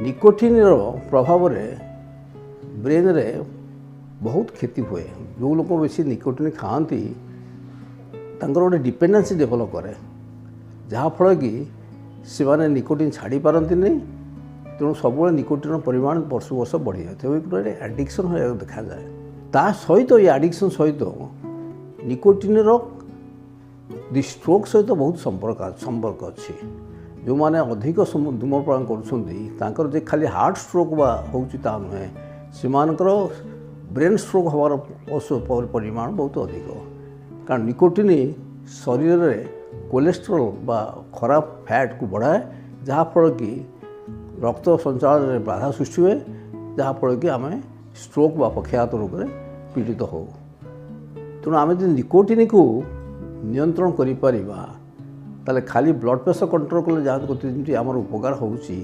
Nicotine प्रभाव brain रे बहुत क्षति हुए। जो लोग बेसी निकोटिन खाती गोटे डिपेंडेंसी डेभलप करे जहाँफल कि से माने निकोटिन छाड़ी पारती नहीं। तेणु सब निकोटिन परिमाण वर्ष वर्ष बढ़ी जाए गोटे एडिक्शन हो देखा जाए। ता सहित ये एडिक्शन सहित निकोटिन स्ट्रोक सहित बहुत संपर्क अच्छी। जो मैंने अधिक धूम्रपान कर खाली हार्ट स्ट्रोक होता नुहे से ब्रेन स्ट्रोक हमार परिमाण बहुत अधिक। कारण निकोटिन शरीर में कोलेस्ट्रॉल बा खराब फैट को बढ़ाए जहाँफल कि रक्त संचालन में बाधा सृष्टि हुए जहाँफल कि आम स्ट्रोक बा पक्षाघात रोग में पीड़ित हो। तेणु आम जो निकोटिन को नियंत्रण करें खाली ब्लड प्रेशर कंट्रोल कले जहाँ आमर उपकार होची